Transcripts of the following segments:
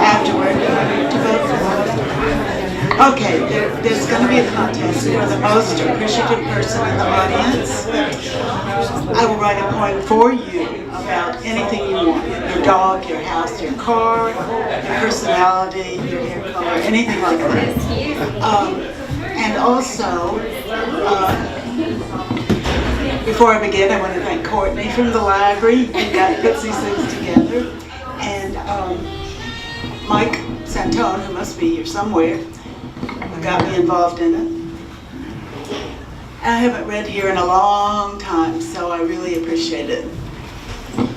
Afterward, to vote for one. Okay, there's going to be a contest for the most appreciative person in the audience. I will write a poem for you about anything you want. Your dog, your house, your car, your personality, your hair color, anything like that. And also, before I begin, I want to thank Courtney from the library who puts these things together. And Mike Santone, who must be here somewhere, who got me involved in it. I haven't read here in a long time, so I really appreciate it.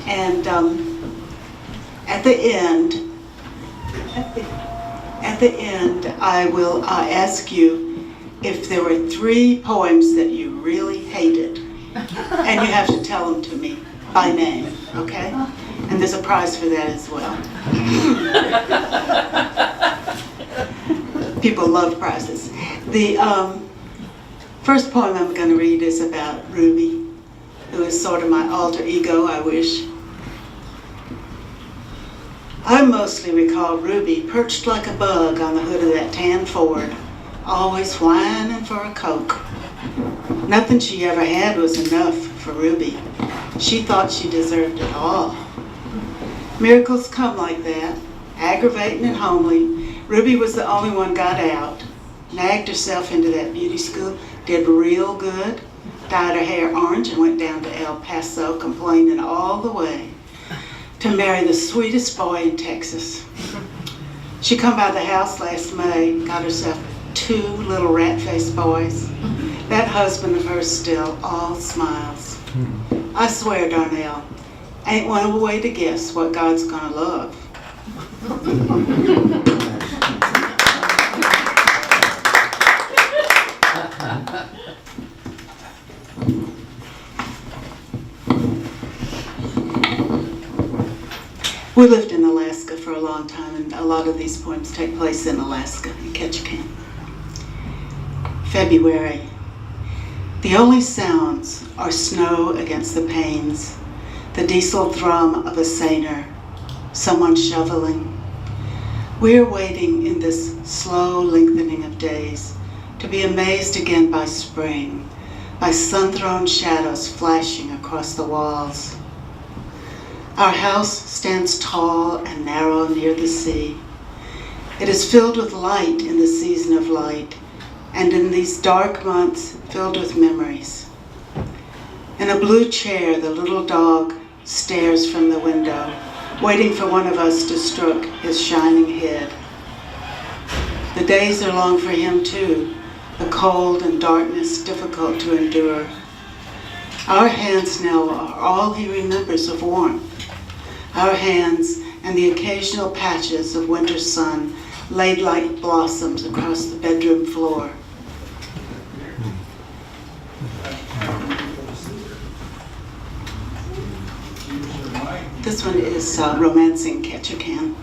And at the end, I will ask you if there were 3 poems that you really hated, and you have to tell them to me by name, okay? And there's a prize for that as well. People love prizes. The first poem I'm going to read is about Ruby, who is sort of my alter ego, I wish. I mostly recall Ruby perched like a bug on the hood of that tan Ford, always whining for a Coke. Nothing she ever had was enough for Ruby. She thought she deserved it all. Miracles come like that, aggravating and homely. Ruby was the only one got out, nagged herself into that beauty school, did real good, dyed her hair orange and went down to El Paso complaining all the way to marry the sweetest boy in Texas. She come by the house last May, got herself 2 little rat-faced boys. That husband of hers still all smiles. I swear, Darnell, ain't one way to guess what God's gonna love. We lived in Alaska for a long time, and a lot of these poems take place in Alaska, in Ketchikan. February. The only sounds are snow against the panes, the diesel thrum of a seiner, someone shoveling. We're waiting in this slow lengthening of days to be amazed again by spring, by sun-thrown shadows flashing across the walls. Our house stands tall and narrow near the sea. It is filled with light in the season of light, and in these dark months filled with memories. In a blue chair, the little dog stares from the window, waiting for one of us to stroke his shining head. The days are long for him too, the cold and darkness difficult to endure. Our hands now are all he remembers of warmth. Our hands and the occasional patches of winter sun laid like blossoms across the bedroom floor. This one is Romancing Ketchikan.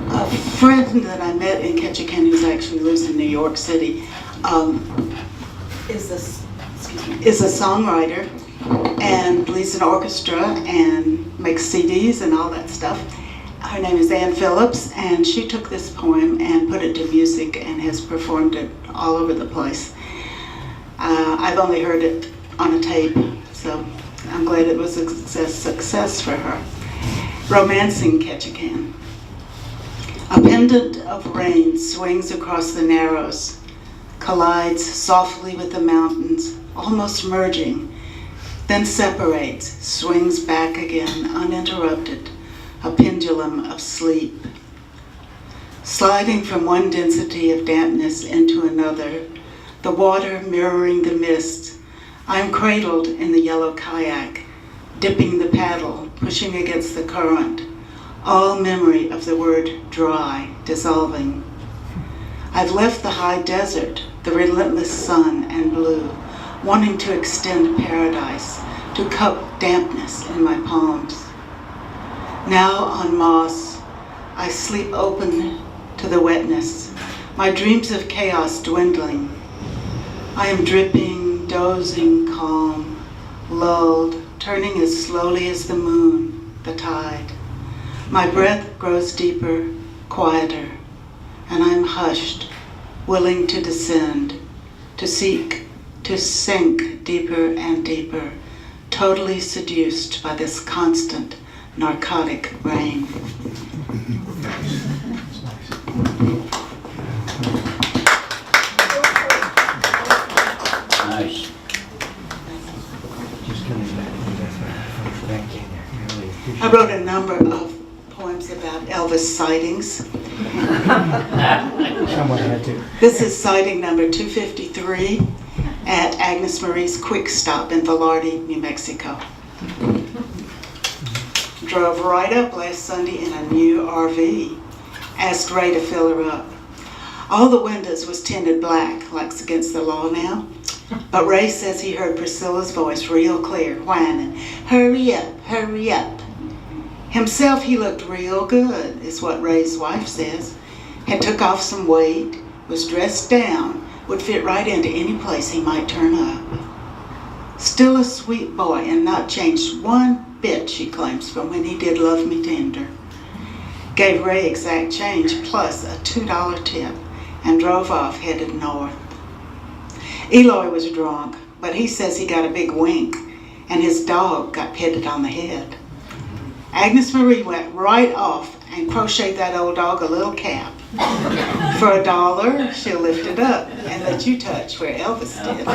A friend that I met in Ketchikan, who actually lives in New York City, is a songwriter and leads an orchestra and makes CDs and all that stuff. Her name is Ann Phillips, and she took this poem and put it to music and has performed it all over the place. I've only heard it on a tape, so I'm glad it was a success for her. Romancing Ketchikan. A pendant of rain swings across the narrows, collides softly with the mountains, almost merging, then separates, swings back again, uninterrupted, a pendulum of sleep. Sliding from one density of dampness into another, the water mirroring the mist, I'm cradled in the yellow kayak, dipping the paddle, pushing against the current, all memory of the word dry dissolving. I've left the high desert, the relentless sun and blue, wanting to extend paradise, to cup dampness in my palms. Now on moss, I sleep open to the wetness, my dreams of chaos dwindling. I am dripping, dozing, calm, lulled, turning as slowly as the moon, the tide. My breath grows deeper, quieter, and I am hushed, willing to descend, to seek, to sink deeper and deeper, totally seduced by this constant narcotic rain. Nice. I wrote a number of poems about Elvis sightings. Someone had to. This is sighting number 253 at Agnes Marie's Quick Stop in Velarde, New Mexico. Drove right up last Sunday in a new RV. Asked Ray to fill her up. All the windows was tinted black, like it's against the law now. But Ray says he heard Priscilla's voice real clear, whining, "Hurry up, hurry up." Himself, he looked real good, is what Ray's wife says. Had took off some weight, was dressed down, would fit right into any place he might turn up. Still a sweet boy and not changed one bit, she claims, from when he did love me tender. Gave Ray exact change plus a $2 tip and drove off headed north. Eloy was drunk, but he says he got a big wink and his dog got pitted on the head. Agnes Marie went right off and crocheted that old dog a little cap. For $1, she'll lift it up and let you touch where Elvis did.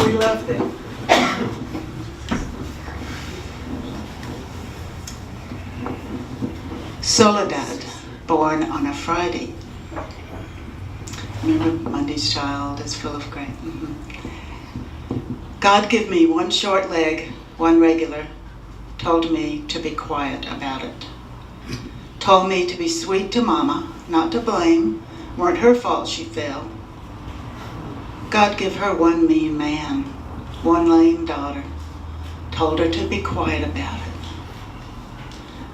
We loved it. Soledad, born on a Friday. Remember, Monday's child is full of grace. God give me one short leg, one regular, told me to be quiet about it. Told me to be sweet to Mama, not to blame, weren't her fault she fell. God give her one mean man, one lame daughter, told her to be quiet about it.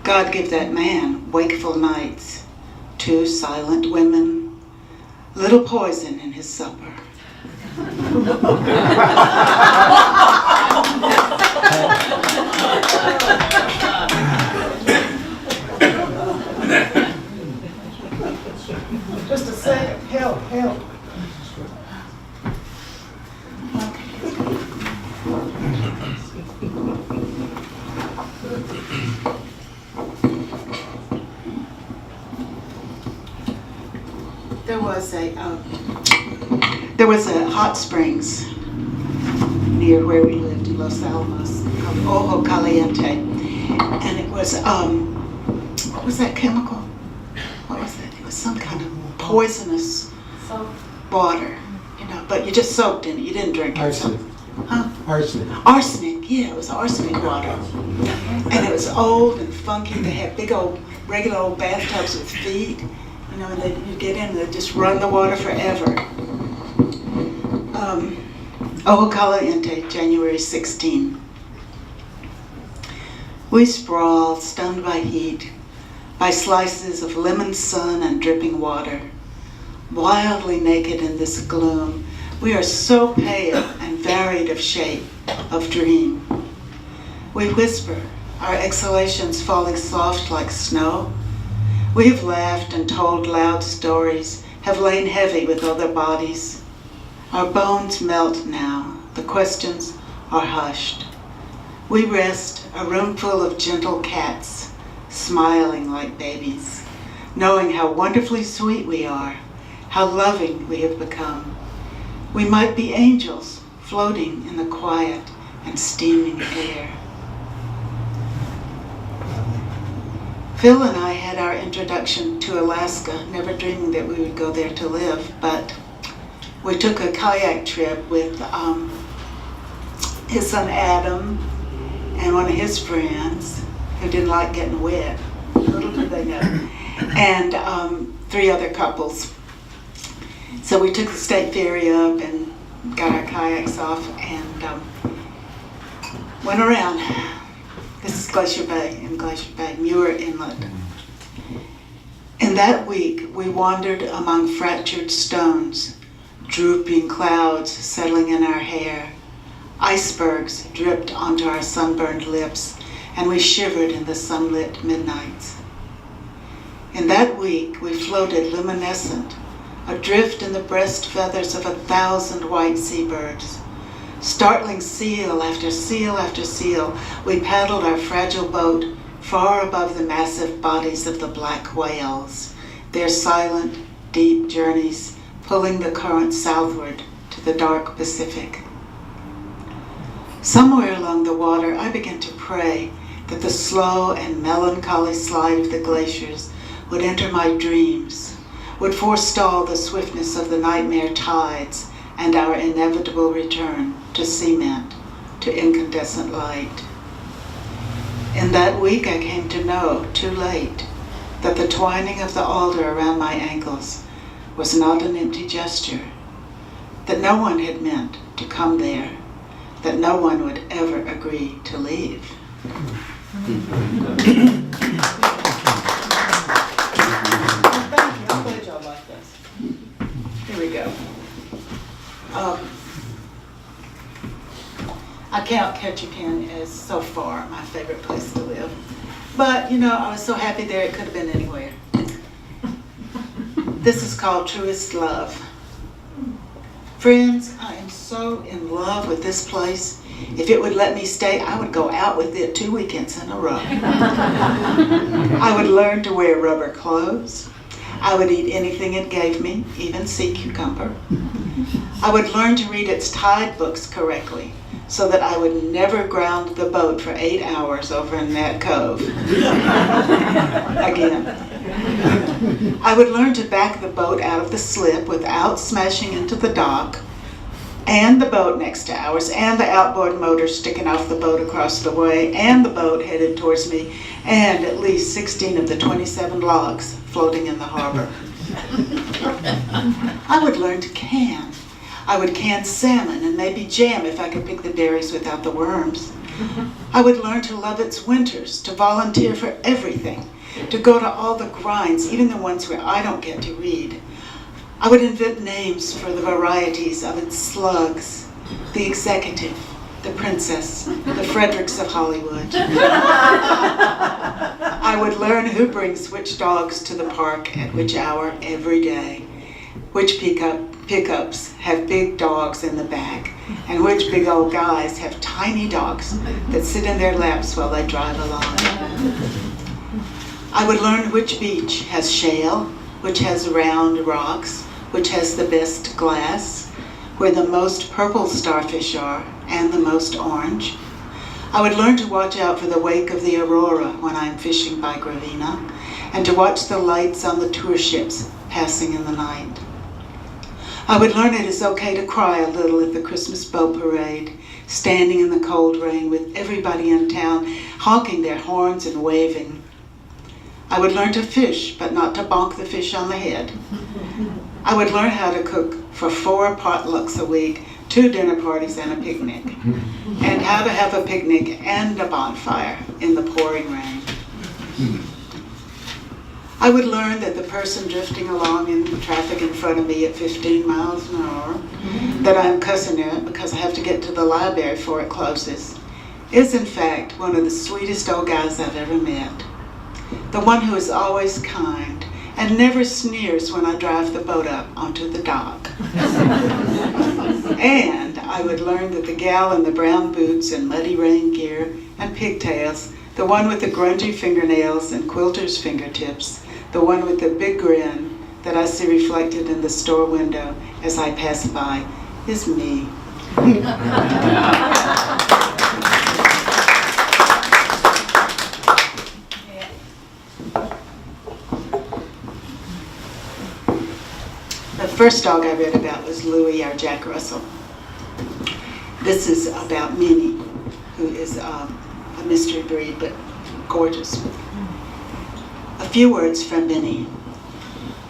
God give that man wakeful nights, 2 silent women, little poison in his supper. Just a second, help. There was a hot springs near where we lived in Los Alamos called Ojo Caliente, and it was what was that chemical? What was that? It was some kind of poisonous water, but you just soaked in it. You didn't drink it. Arsenic. Huh? Arsenic. Arsenic, yeah, it was arsenic water. And it was old and funky. They had big old, regular old bathtubs with feet, and you get in and they'd just run the water forever. Ojo Caliente, January 16. We sprawled, stunned by heat, by slices of lemon sun and dripping water, wildly naked in this gloom. We are so pale and varied of shape, of dream. We whisper, our exhalations falling soft like snow. We have laughed and told loud stories, have lain heavy with other bodies. Our bones melt now, the questions are hushed. We rest, a room full of gentle cats, smiling like babies, knowing how wonderfully sweet we are, how loving we have become. We might be angels floating in the quiet and steaming air. Phil and I had our introduction to Alaska, never dreaming that we would go there to live, but we took a kayak trip with his son Adam and one of his friends who didn't like getting wet, little did they know, and 3 other couples. So we took the state ferry up and got our kayaks off and went around. This is Glacier Bay, Muir Inlet. In that week, we wandered among fractured stones, drooping clouds settling in our hair. Icebergs dripped onto our sunburned lips, and we shivered in the sunlit midnights. In that week, we floated luminescent, adrift in the breast feathers of 1,000 white seabirds. Startling seal after seal after seal, we paddled our fragile boat far above the massive bodies of the black whales, their silent, deep journeys pulling the current southward to the dark Pacific. Somewhere along the water, I began to pray that the slow and melancholy slide of the glaciers would enter my dreams, would forestall the swiftness of the nightmare tides and our inevitable return to cement, to incandescent light. In that week, I came to know, too late, that the twining of the alder around my ankles was not an empty gesture, that no one had meant to come there, that no one would ever agree to leave. Thank you. I'm glad y'all like this. Here we go. I count Ketchikan as so far my favorite place to live. But, you know, I was so happy there it could have been anywhere. This is called Trueest Love. Friends, I am so in love with this place. If it would let me stay, I would go out with it 2 weekends in a row. I would learn to wear rubber clothes. I would eat anything it gave me, even sea cucumber. I would learn to read its tide books correctly, so that I would never ground the boat for 8 hours over in that cove. Again. I would learn to back the boat out of the slip without smashing into the dock, and the boat next to ours, and the outboard motor sticking off the boat across the way, and the boat headed towards me, and at least 16 of the 27 logs floating in the harbor. I would learn to can. I would can salmon and maybe jam if I could pick the berries without the worms. I would learn to love its winters, to volunteer for everything, to go to all the grinds, even the ones where I don't get to read. I would invent names for the varieties of its slugs, the executive, the princess, the Fredericks of Hollywood. I would learn who brings which dogs to the park at which hour every day, which pickups have big dogs in the back, and which big old guys have tiny dogs that sit in their laps while they drive along. I would learn which beach has shale, which has round rocks, which has the best glass, where the most purple starfish are, and the most orange. I would learn to watch out for the wake of the aurora when I'm fishing by Gravina, and to watch the lights on the tour ships passing in the night. I would learn it is okay to cry a little at the Christmas boat parade, standing in the cold rain with everybody in town honking their horns and waving. I would learn to fish, but not to bonk the fish on the head. I would learn how to cook for 4 potlucks a week, 2 dinner parties and a picnic, and how to have a picnic and a bonfire in the pouring rain. I would learn that the person drifting along in the traffic in front of me at 15 miles an hour, that I'm cussing at because I have to get to the library before it closes, is in fact one of the sweetest old guys I've ever met. The one who is always kind and never sneers when I drive the boat up onto the dock. And I would learn that the gal in the brown boots and muddy rain gear and pigtails, the one with the grungy fingernails and quilter's fingertips, the one with the big grin that I see reflected in the store window as I pass by, is me. The first dog I read about was Louie, our Jack Russell. This is about Minnie, who is a mystery breed, but gorgeous. A few words from Minnie.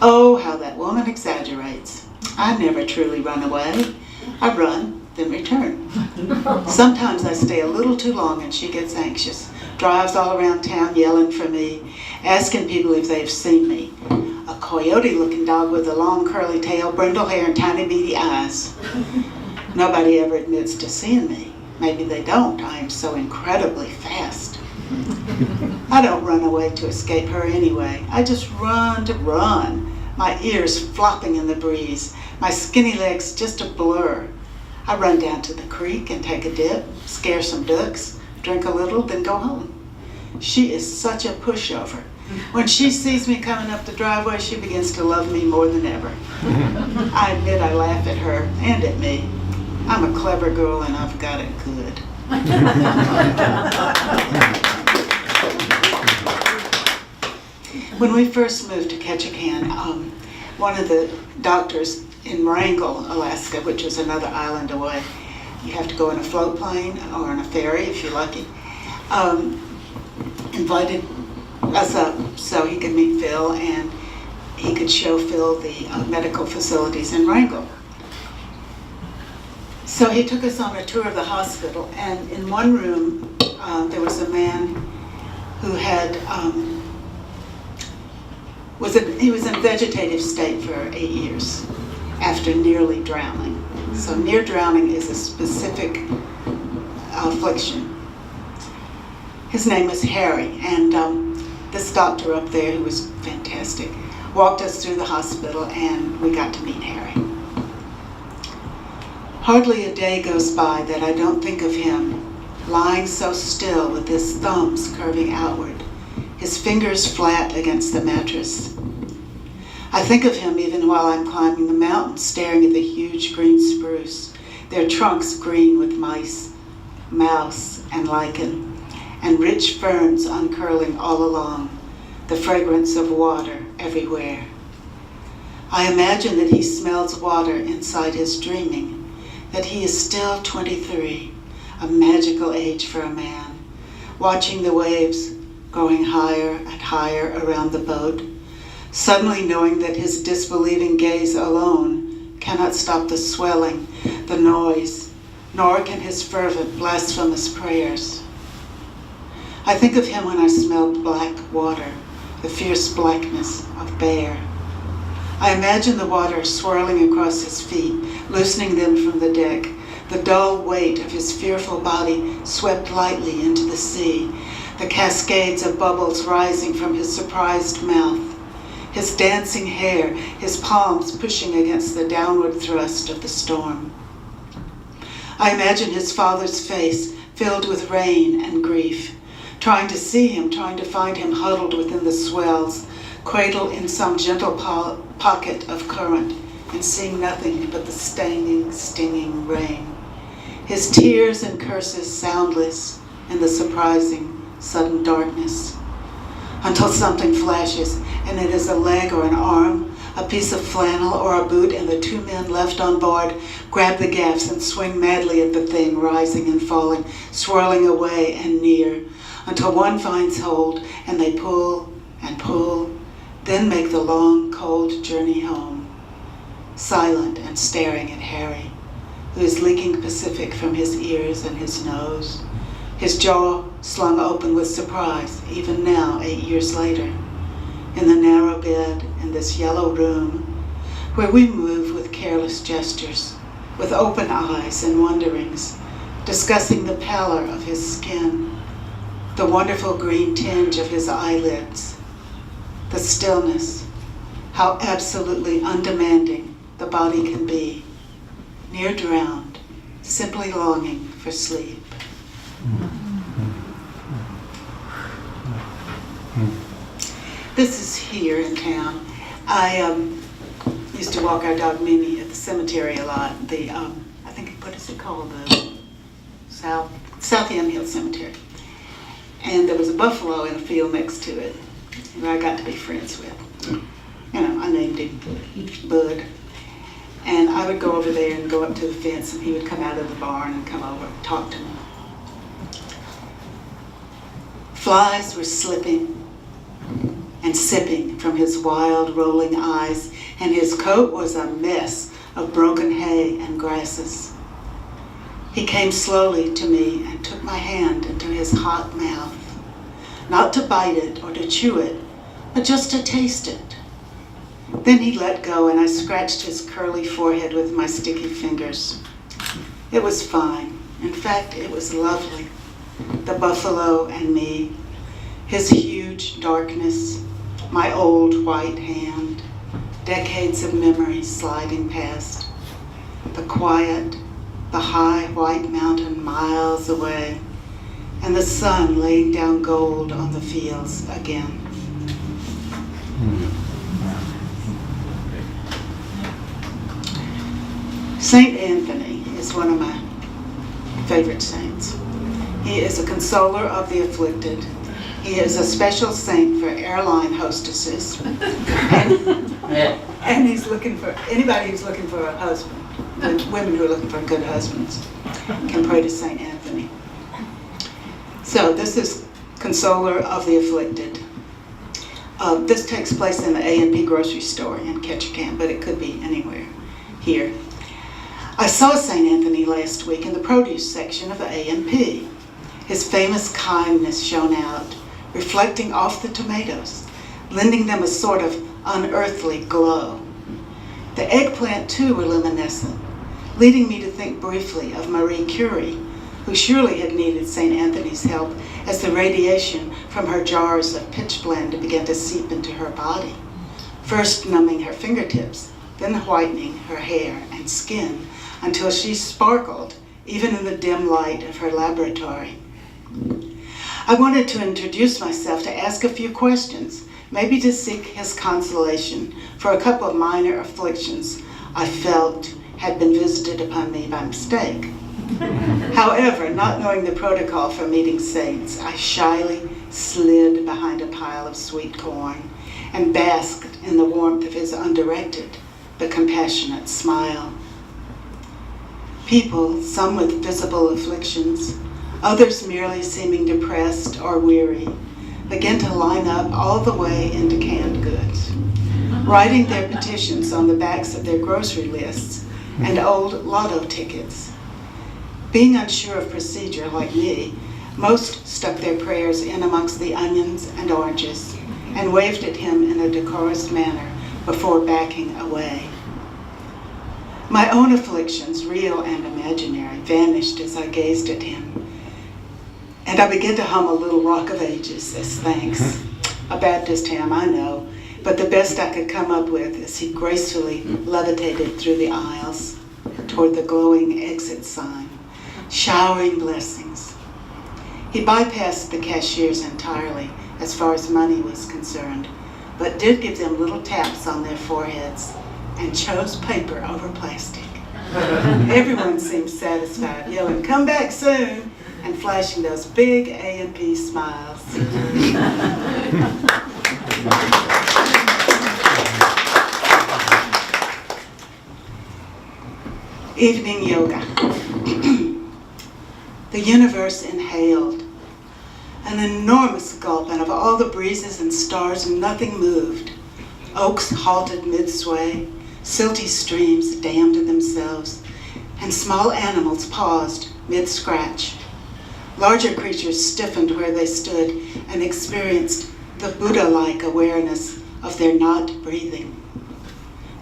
Oh, how that woman exaggerates. I never truly run away. I run, then return. Sometimes I stay a little too long and she gets anxious, drives all around town yelling for me, asking people if they've seen me. A coyote-looking dog with a long curly tail, brindle hair, and tiny beady eyes. Nobody ever admits to seeing me. Maybe they don't. I am so incredibly fast. I don't run away to escape her anyway. I just run to run, my ears flopping in the breeze, my skinny legs just a blur. I run down to the creek and take a dip, scare some ducks, drink a little, then go home. She is such a pushover. When she sees me coming up the driveway, she begins to love me more than ever. I admit I laugh at her and at me. I'm a clever girl and I've got it good. When we first moved to Ketchikan, one of the doctors in Wrangell, Alaska, which is another island away, you have to go in a float plane or on a ferry if you're lucky, invited us up so he could meet Phil and he could show Phil the medical facilities in Wrangell. So he took us on a tour of the hospital, and in one room there was a man who had he was in vegetative state for 8 years after nearly drowning. So near drowning is a specific affliction. His name was Harry, and this doctor up there, who was fantastic, walked us through the hospital and we got to meet Harry. Hardly a day goes by that I don't think of him lying so still with his thumbs curving outward, his fingers flat against the mattress. I think of him even while I'm climbing the mountain, staring at the huge green spruce, their trunks green with mice, mouse, and lichen, and rich ferns uncurling all along, the fragrance of water everywhere. I imagine that he smells water inside his dreaming, that he is still 23, a magical age for a man, watching the waves growing higher and higher around the boat, suddenly knowing that his disbelieving gaze alone cannot stop the swelling, the noise, nor can his fervent, blasphemous prayers. I think of him when I smell black water, the fierce blackness of bear. I imagine the water swirling across his feet, loosening them from the deck, the dull weight of his fearful body swept lightly into the sea, the cascades of bubbles rising from his surprised mouth, his dancing hair, his palms pushing against the downward thrust of the storm. I imagine his father's face filled with rain and grief, trying to see him, trying to find him huddled within the swells, cradled in some gentle pocket of current, and seeing nothing but the stinging rain. His tears and curses soundless in the surprising, sudden darkness, until something flashes, and it is a leg or an arm, a piece of flannel or a boot, and the two men left on board grab the gaffs and swing madly at the thing, rising and falling, swirling away and near, until one finds hold, and they pull and pull, then make the long, cold journey home, silent and staring at Harry, who is leaking Pacific from his ears and his nose, his jaw slung open with surprise, even now, 8 years later, in the narrow bed in this yellow room, where we move with careless gestures, with open eyes and wonderings, discussing the pallor of his skin, the wonderful green tinge of his eyelids, the stillness, how absolutely undemanding the body can be, near drowned, simply longing for sleep. This is here in town. I used to walk our dog Mimi at the cemetery a lot. I think, what is it called? The South Yamhill Cemetery. And there was a buffalo in a field next to it, who I got to be friends with. You know, I named him Bud. And I would go over there and go up to the fence, and he would come out of the barn and come over and talk to me. Flies were slipping and sipping from his wild, rolling eyes, and his coat was a mess of broken hay and grasses. He came slowly to me and took my hand into his hot mouth, not to bite it or to chew it, but just to taste it. Then he let go and I scratched his curly forehead with my sticky fingers. It was fine. In fact, it was lovely. The buffalo and me, his huge darkness, my old white hand, decades of memories sliding past, the quiet, the high white mountain miles away, and the sun laying down gold on the fields again. Saint Anthony is one of my favorite saints. He is a consoler of the afflicted. He is a special saint for airline hostesses. And he's looking for anybody who's looking for a husband. Women who are looking for good husbands can pray to Saint Anthony. So this is consoler of the afflicted. This takes place in the A&P grocery store in Ketchikan, but it could be anywhere here. I saw St. Anthony last week in the produce section of the A&P. His famous kindness shone out, reflecting off the tomatoes, lending them a sort of unearthly glow. The eggplant too were luminescent, leading me to think briefly of Marie Curie, who surely had needed St. Anthony's help as the radiation from her jars of pitchblende began to seep into her body, first numbing her fingertips, then whitening her hair and skin until she sparkled even in the dim light of her laboratory. I wanted to introduce myself to ask a few questions, maybe to seek his consolation for a couple of minor afflictions I felt had been visited upon me by mistake. However, not knowing the protocol for meeting saints, I shyly slid behind a pile of sweet corn and basked in the warmth of his undirected but compassionate smile. People, some with visible afflictions, others merely seeming depressed or weary, began to line up all the way into canned goods, writing their petitions on the backs of their grocery lists and old lotto tickets. Being unsure of procedure like me, most stuck their prayers in amongst the onions and oranges and waved at him in a decorous manner before backing away. My own afflictions, real and imaginary, vanished as I gazed at him, and I began to hum a little Rock of Ages as thanks. A Baptist hymn, I know, but the best I could come up with as he gracefully levitated through the aisles toward the glowing exit sign, showering blessings. He bypassed the cashiers entirely as far as money was concerned, but did give them little taps on their foreheads and chose paper over plastic. Everyone seemed satisfied, yelling, "Come back soon," and flashing those big A&P smiles. Evening yoga. The universe inhaled. An enormous gulp, and of all the breezes and stars, nothing moved. Oaks halted mid-sway, silty streams dammed themselves, and small animals paused mid-scratch. Larger creatures stiffened where they stood and experienced the Buddha-like awareness of their not breathing.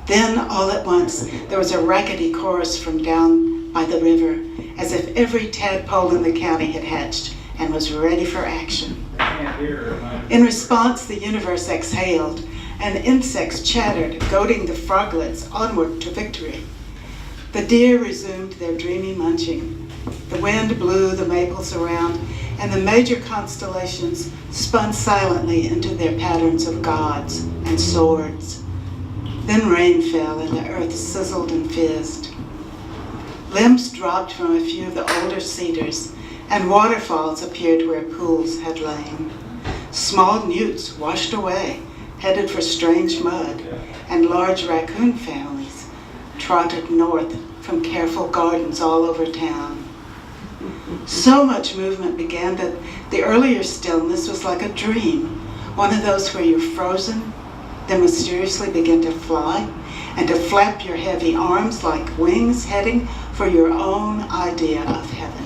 Then, all at once, there was a rackety chorus from down by the river, as if every tadpole in the county had hatched and was ready for action. In response, the universe exhaled, and insects chattered, goading the froglets onward to victory. The deer resumed their dreamy munching. The wind blew the maples around, and the major constellations spun silently into their patterns of gods and swords. Then rain fell, and the earth sizzled and fizzed. Limbs dropped from a few of the older cedars, and waterfalls appeared where pools had lain. Small newts washed away, headed for strange mud, and large raccoon families trotted north from careful gardens all over town. So much movement began that the earlier stillness was like a dream, one of those where you're frozen, then mysteriously begin to fly, and to flap your heavy arms like wings heading for your own idea of heaven.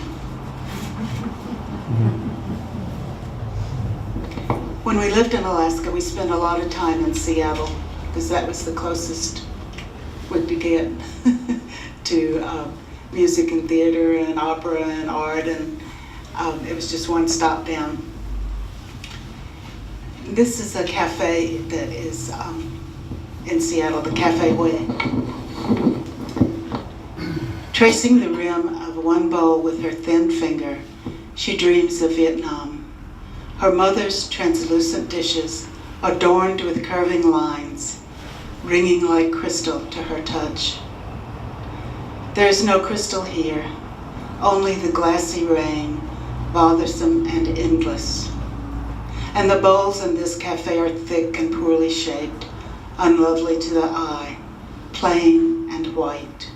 When we lived in Alaska, we spent a lot of time in Seattle because that was the closest we could get to music and theater and opera and art, and it was just one stop down. This is a cafe that is in Seattle, the Cafe Way. Tracing the rim of one bowl with her thin finger, she dreams of Vietnam. Her mother's translucent dishes adorned with curving lines, ringing like crystal to her touch. There is no crystal here, only the glassy rain, bothersome and endless. And the bowls in this cafe are thick and poorly shaped, unlovely to the eye, plain and white.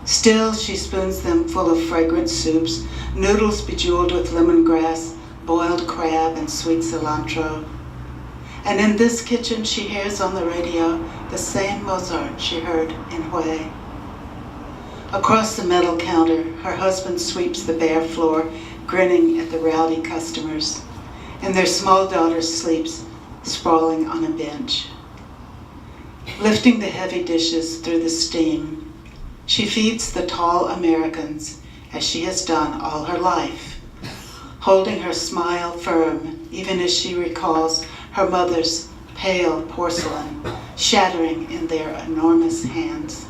Still, she spoons them full of fragrant soups, noodles bejeweled with lemongrass, boiled crab, and sweet cilantro. And in this kitchen, she hears on the radio the same Mozart she heard in Hue. Across the metal counter, her husband sweeps the bare floor, grinning at the rowdy customers, and their small daughter sleeps, sprawling on a bench. Lifting the heavy dishes through the steam, she feeds the tall Americans as she has done all her life, holding her smile firm even as she recalls her mother's pale porcelain shattering in their enormous hands.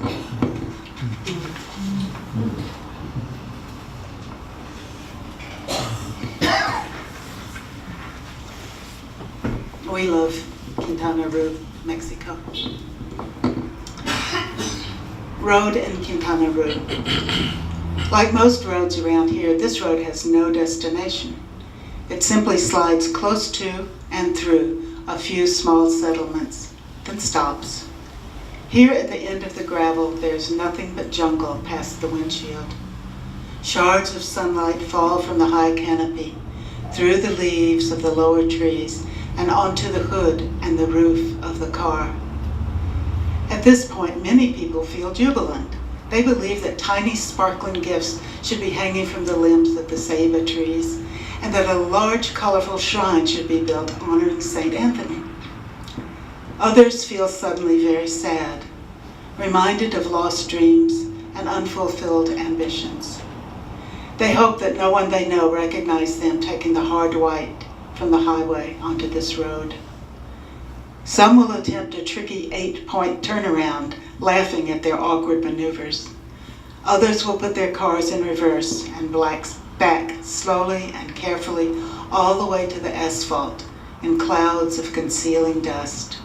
We love Quintana Roo, Mexico. Road in Quintana Roo. Like most roads around here, this road has no destination. It simply slides close to and through a few small settlements, then stops. Here at the end of the gravel, there's nothing but jungle past the windshield. Shards of sunlight fall from the high canopy, through the leaves of the lower trees, and onto the hood and the roof of the car. At this point, many people feel jubilant. They believe that tiny sparkling gifts should be hanging from the limbs of the ceiba trees, and that a large colorful shrine should be built honoring Saint Anthony. Others feel suddenly very sad, reminded of lost dreams and unfulfilled ambitions. They hope that no one they know recognizes them taking the hard right from the highway onto this road. Some will attempt a tricky 8-point turnaround, laughing at their awkward maneuvers. Others will put their cars in reverse and back slowly and carefully all the way to the asphalt in clouds of concealing dust.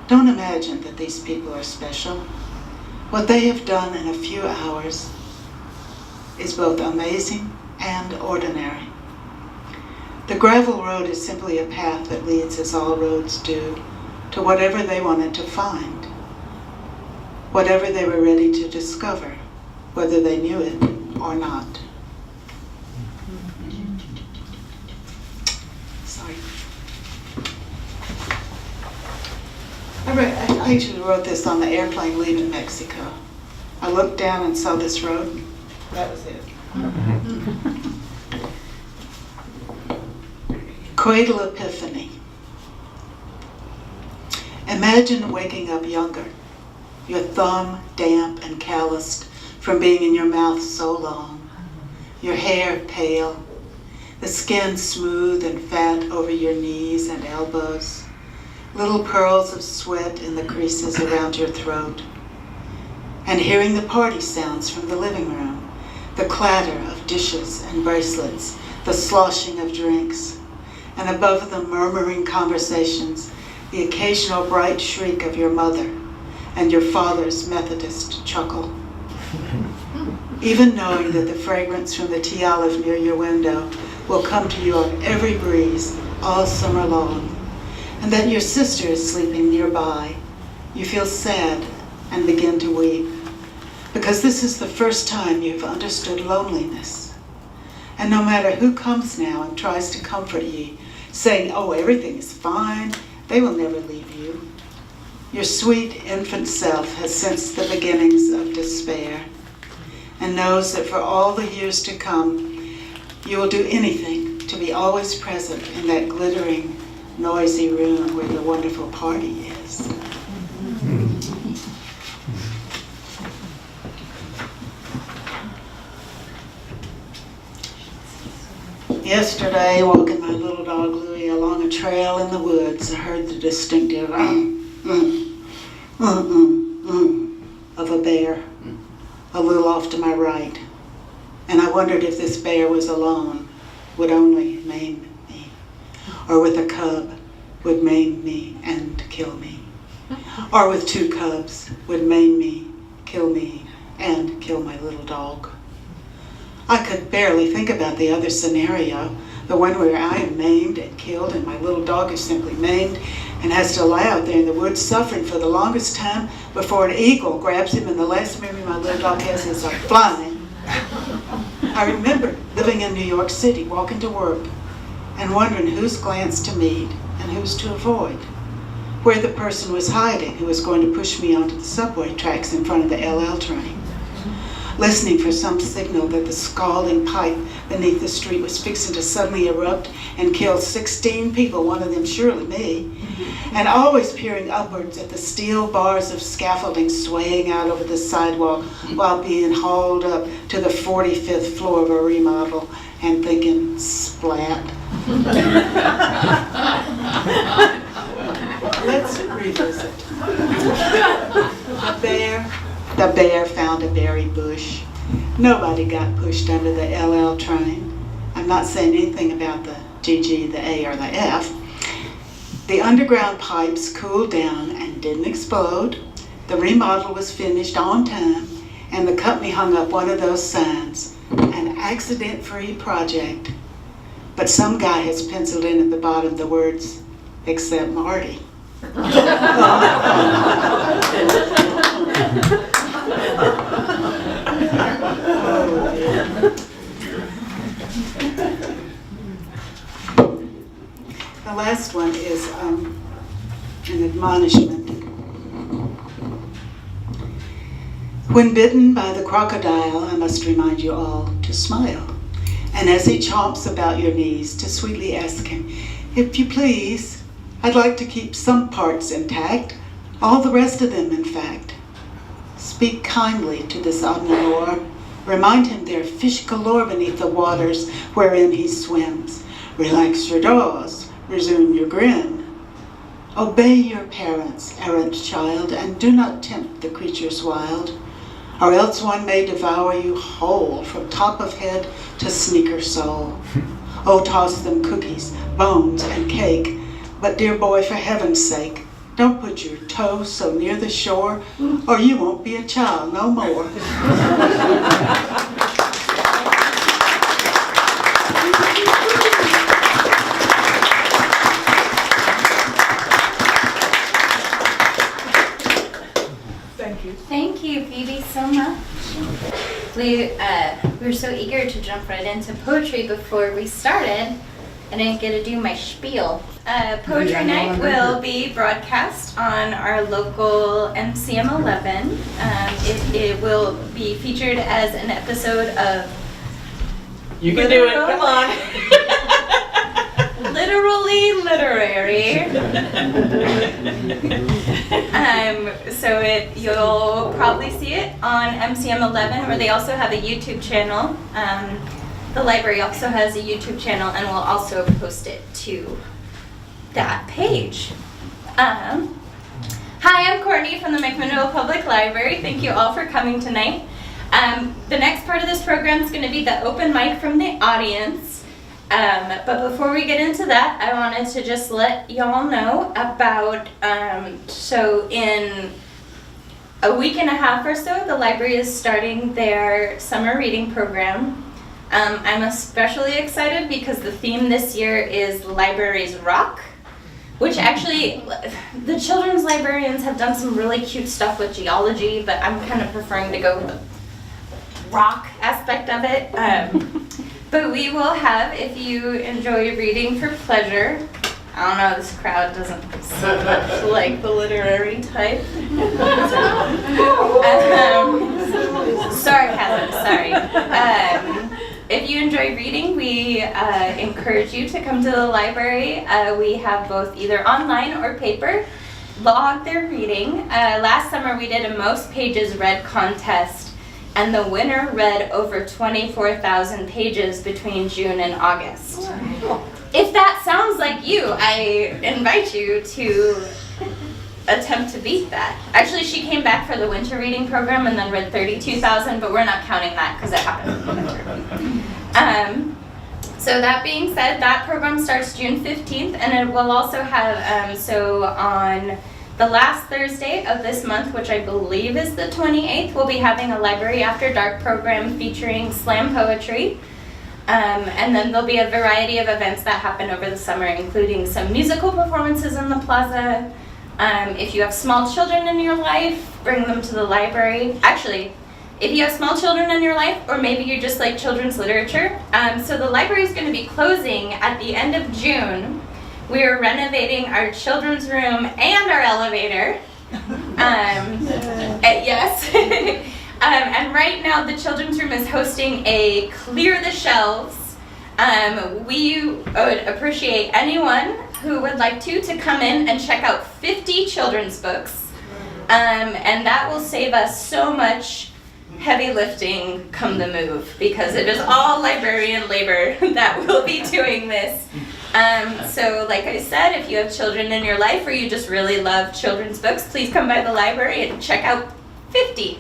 Don't imagine that these people are special. What they have done in a few hours is both amazing and ordinary. The gravel road is simply a path that leads, as all roads do, to whatever they wanted to find, whatever they were ready to discover, whether they knew it or not. Sorry. I actually wrote this on the airplane leaving Mexico. I looked down and saw this road. That was it. Cradle Epiphany. Imagine waking up younger, your thumb damp and calloused from being in your mouth so long, your hair pale, the skin smooth and fat over your knees and elbows, little pearls of sweat in the creases around your throat, and hearing the party sounds from the living room, the clatter of dishes and bracelets, the sloshing of drinks, and above the murmuring conversations, the occasional bright shriek of your mother and your father's Methodist chuckle. Even knowing that the fragrance from the tea olive near your window will come to you on every breeze all summer long, and that your sister is sleeping nearby, you feel sad and begin to weep, because this is the first time you've understood loneliness. And no matter who comes now and tries to comfort you, saying, oh, everything is fine, they will never leave you, Your sweet infant self has sensed the beginnings of despair and knows that for all the years to come, you will do anything to be always present in that glittering, noisy room where your wonderful party is. Yesterday, walking my little dog Louie along a trail in the woods, I heard the distinctive of a bear a little off to my right. And I wondered if this bear was alone, would only maim me, or with a cub would maim me and kill me, or with 2 cubs would maim me, and kill my little dog. I could barely think about the other scenario, the one where I am maimed and killed and my little dog is simply maimed and has to lie out there in the woods suffering for the longest time before an eagle grabs him and the last memory my little dog has is of flying. I remember living in New York City, walking to work and wondering whose glance to meet and whose to avoid, where the person was hiding who was going to push me onto the subway tracks in front of the LL train, listening for some signal that the scalding pipe beneath the street was fixing to suddenly erupt and kill 16 people, one of them surely me, and always peering upwards at the steel bars of scaffolding swaying out over the sidewalk while being hauled up to the 45th floor of a remodel and thinking, splat. Let's revisit. The bear found a berry bush. Nobody got pushed under the LL train. I'm not saying anything about the GG, the A, or the F. The underground pipes cooled down and didn't explode. The remodel was finished on time, and the company hung up one of those signs, an accident-free project. But some guy has penciled in at the bottom the words, except Marty. Oh, dear. The last one is an admonishment. When bitten by the crocodile, I must remind you all to smile. And as he chomps about your knees, to sweetly ask him, if you please, I'd like to keep some parts intact, all the rest of them, in fact. Speak kindly to this omnivore. Remind him there are fish galore beneath the waters wherein he swims. Relax your jaws, resume your grin. Obey your parents, errant child, and do not tempt the creatures wild, or else one may devour you whole, from top of head to sneaker sole. Oh, toss them cookies, bones, and cake, but dear boy, for heaven's sake, don't put your toe so near the shore, or you won't be a child no more. Thank you, Phoebe, so much. We were so eager to jump right into poetry before we started. I didn't get to do my spiel. Poetry night will be broadcast on our local MCM 11. It will be featured as an episode of... You can do it, come on. Literally literary. So you'll probably see it on MCM 11, where they also have a YouTube channel. The library also has a YouTube channel, and we'll also post it to that page. Hi, I'm Courtney from the McMinnville Public Library. Thank you all for coming tonight. The next part of this program is going to be the open mic from the audience. But before we get into that, I wanted to just let y'all know about, so in a week and a half or so, the library is starting their summer reading program. I'm especially excited because the theme this year is Libraries Rock, which actually, the children's librarians have done some really cute stuff with geology, but I'm kind of preferring to go with the rock aspect of it. But we will have, if you enjoy reading for pleasure, I don't know, this crowd doesn't seem much like the literary type. Sarcasm, sorry. If you enjoy reading, we encourage you to come to the library. We have both either online or paper. Log their reading. Last summer we did a most pages read contest, and the winner read over 24,000 pages between June and August. If that sounds like you, I invite you to attempt to beat that. Actually, she came back for the winter reading program and then read 32,000, but we're not counting that because it happened in the winter. So that being said, that program starts June 15th, and it will also have, so on the last Thursday of this month, which I believe is the 28th, we'll be having a Library After Dark program featuring slam poetry. And then there'll be a variety of events that happen over the summer, including some musical performances in the plaza. If you have small children in your life, bring them to the library. Actually, if you have small children in your life, or maybe you just like children's literature, so the library is going to be closing at the end of June. We are renovating our children's room and our elevator. Yes. And right now the children's room is hosting a clear the shelves. We would appreciate anyone who would like to come in and check out 50 children's books. And that will save us so much heavy lifting come the move, because it is all librarian labor that will be doing this. So like I said, if you have children in your life or you just really love children's books, please come by the library and check out 50.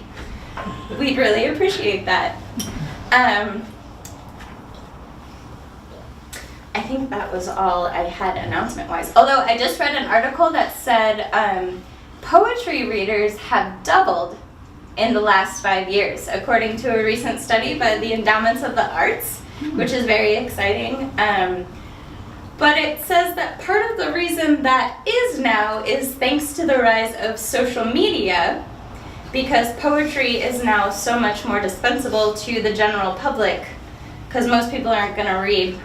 We'd really appreciate that. I think that was all I had announcement-wise. Although I just read an article that said poetry readers have doubled in the last 5 years, according to a recent study by the Endowments of the Arts, which is very exciting. But it says that part of the reason that is now is thanks to the rise of social media, because poetry is now so much more dispensable to the general public, because most people aren't going to read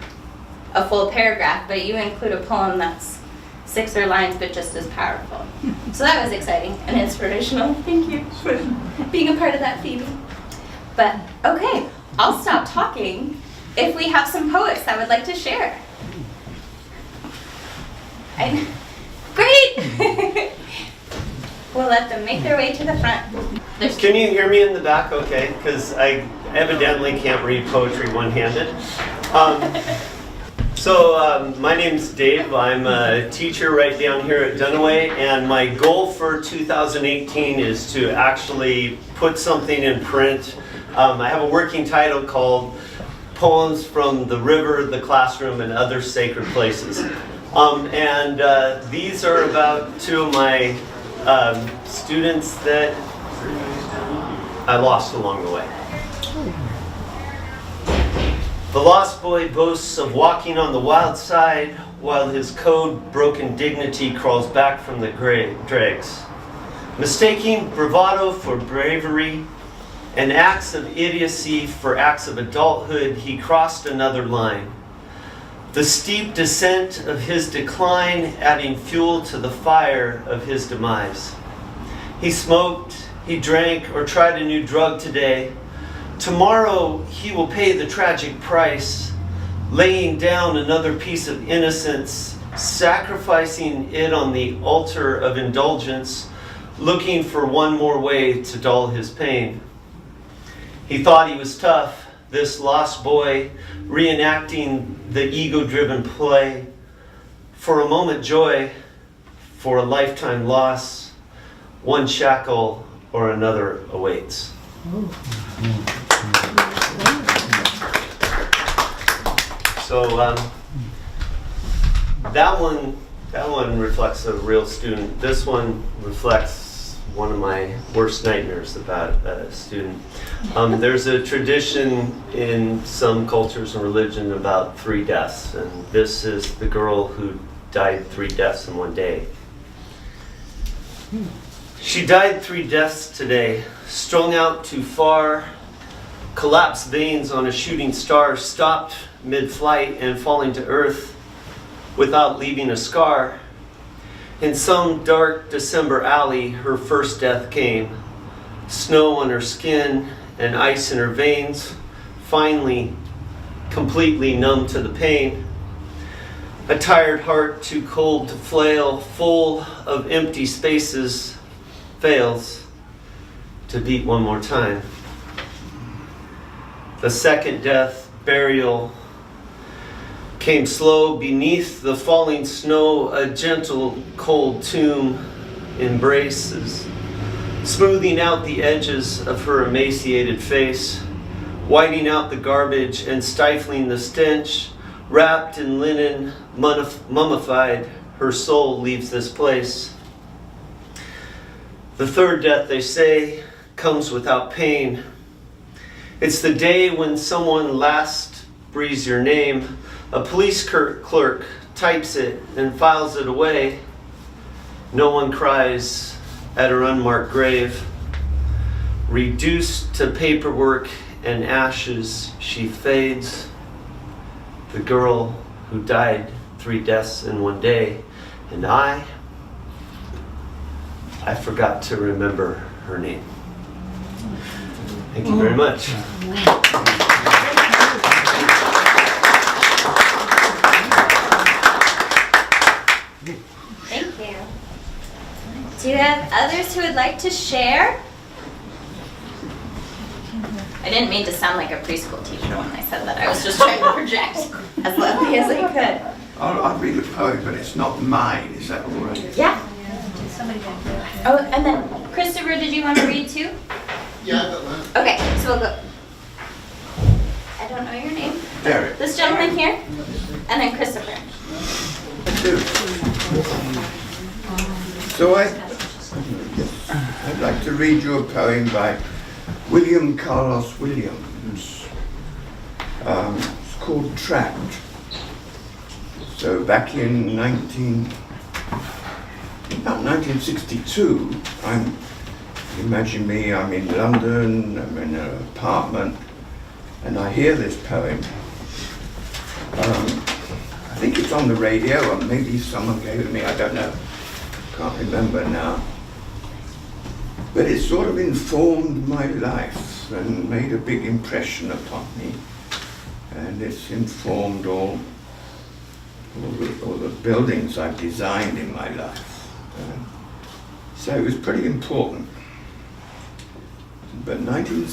a full paragraph, but you include a poem that's 6 lines but just as powerful. So that was exciting and inspirational. Thank you for being a part of that, Phoebe. But okay, I'll stop talking if we have some poets that would like to share. Great! We'll let them make their way to the front. Can you hear me in the back okay? Because I evidently can't read poetry one-handed. My name's Dave. I'm a teacher right down here at Dunaway, and my goal for 2018 is to actually put something in print. I have a working title called Poems from the River, the Classroom, and Other Sacred Places. These are about 2 of my students that I lost along the way. The lost boy boasts of walking on the wild side, while his code-broken dignity crawls back from the dregs. Mistaking bravado for bravery and acts of idiocy for acts of adulthood, he crossed another line. The steep descent of his decline, adding fuel to the fire of his demise. He smoked, he drank, or tried a new drug today. Tomorrow he will pay the tragic price, laying down another piece of innocence, sacrificing it on the altar of indulgence, looking for one more way to dull his pain. He thought he was tough, this lost boy, reenacting the ego-driven play. For a moment joy, for a lifetime loss, one shackle or another awaits. So that one reflects a real student. This one reflects one of my worst nightmares about a student. There's a tradition in some cultures and religion about 3 deaths, and this is the girl who died 3 deaths in one day. She died 3 deaths today, strung out too far, collapsed veins on a shooting star, stopped mid-flight and falling to earth. without leaving a scar. In some dark December alley, her first death came. Snow on her skin and ice in her veins, finally completely numb to the pain. A tired heart too cold to flail, full of empty spaces, fails to beat one more time. The second death, burial, came slow beneath the falling snow. A gentle, cold tomb embraces, smoothing out the edges of her emaciated face, whiting out the garbage and stifling the stench. Wrapped in linen, mummified, her soul leaves this place. The third death, they say, comes without pain. It's the day when someone last breathes your name. A police clerk types it and files it away. No one cries at her unmarked grave. Reduced to paperwork and ashes, she fades. The girl who died 3 deaths in one day, and I forgot to remember her name. Thank you very much. Thank you. Do you have others who would like to share? I didn't mean to sound like a preschool teacher when I said that. I was just trying to project as loudly as I could. I'll read a poem, but it's not mine. Is that all right? Yeah. Oh, and then Christopher, did you want to read too? Yeah, I got one. Okay, so we'll go. I don't know your name. Derek. This gentleman here, and then Christopher. So I'd like to read you a poem by William Carlos Williams. It's called Trapped. So back in 1962, imagine me, I'm in London, I'm in an apartment, and I hear this poem. I think it's on the radio, or maybe someone gave it to me, I don't know. Can't remember now. But it sort of informed my life and made a big impression upon me. And it's informed all the buildings I've designed in my life. So it was pretty important. But the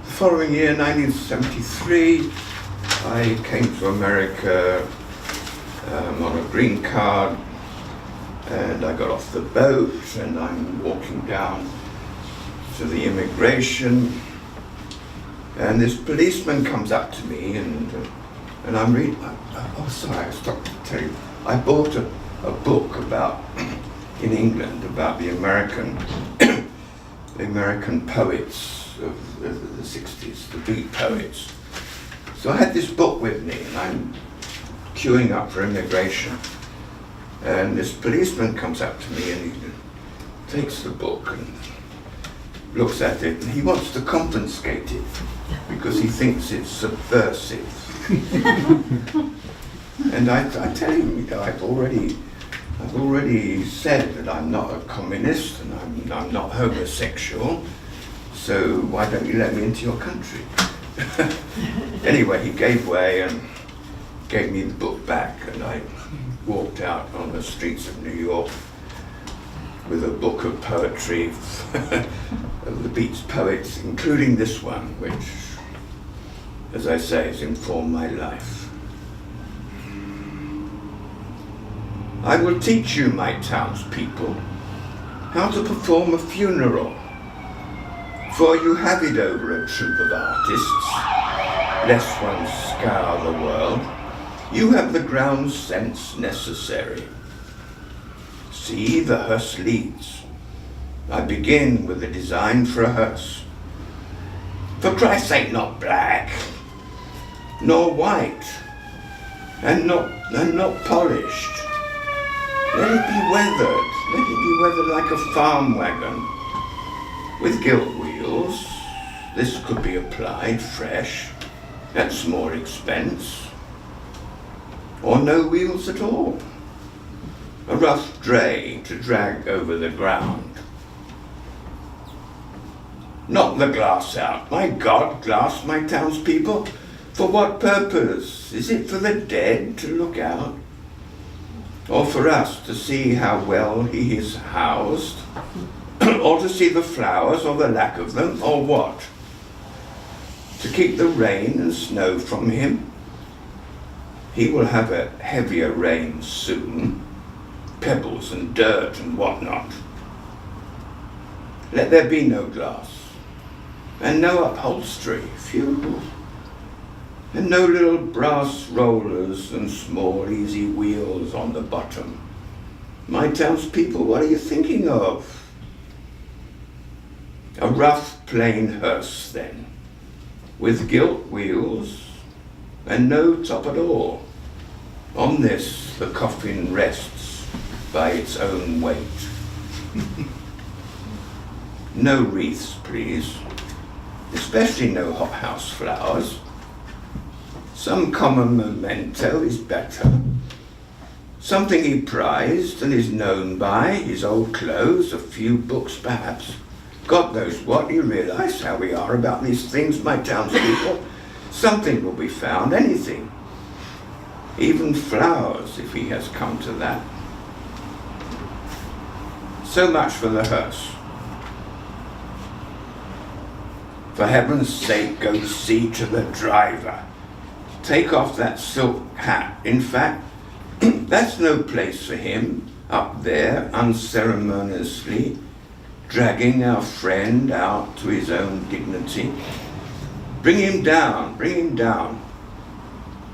following year, 1973, I came to America on a green card, and I got off the boat and I'm walking down to the immigration, and this policeman comes up to me and I'm reading, oh sorry, I stopped to tell you, I bought a book about, in England, about the American poets of the 60s, the beat poets. So I had this book with me and I'm queuing up for immigration. And this policeman comes up to me and he takes the book and looks at it, and he wants to confiscate it because he thinks it's subversive. And I tell him, I've already said that I'm not a communist and I'm not homosexual, so why don't you let me into your country? Anyway, he gave way and gave me the book back, and I walked out on the streets of New York with a book of poetry of the Beats poets, including this one, which, as I say, has informed my life. I will teach you, my townspeople, how to perform a funeral, for you have it over a troupe of artists, lest one scour the world. You have the ground sense necessary. See, the hearse leads. I begin with the design for a hearse. For Christ's sake, not black, nor white, and not polished. Let it be weathered like a farm wagon, with gilt wheels. This could be applied fresh, at small expense. or no wheels at all. A rough dray to drag over the ground. Knock the glass out. My God, glass, my townspeople. For what purpose? Is it for the dead to look out? Or for us to see how well he is housed? Or to see the flowers or the lack of them? Or what? To keep the rain and snow from him? He will have a heavier rain soon. Pebbles and dirt and whatnot. Let there be no glass. And no upholstery, phew. And no little brass rollers and small easy wheels on the bottom. My townspeople, what are you thinking of? A rough plain hearse then, with gilt wheels and no top at all. On this the coffin rests by its own weight. No wreaths, please. Especially no hothouse flowers. Some common memento is better. Something he prized and is known by, his old clothes, a few books perhaps. God knows what, you realize how we are about these things, my townspeople. Something will be found, anything. Even flowers, if he has come to that. So much for the hearse. For heaven's sake, go see to the driver. Take off that silk hat. In fact, that's no place for him, up there, unceremoniously, dragging our friend out to his own dignity. Bring him down,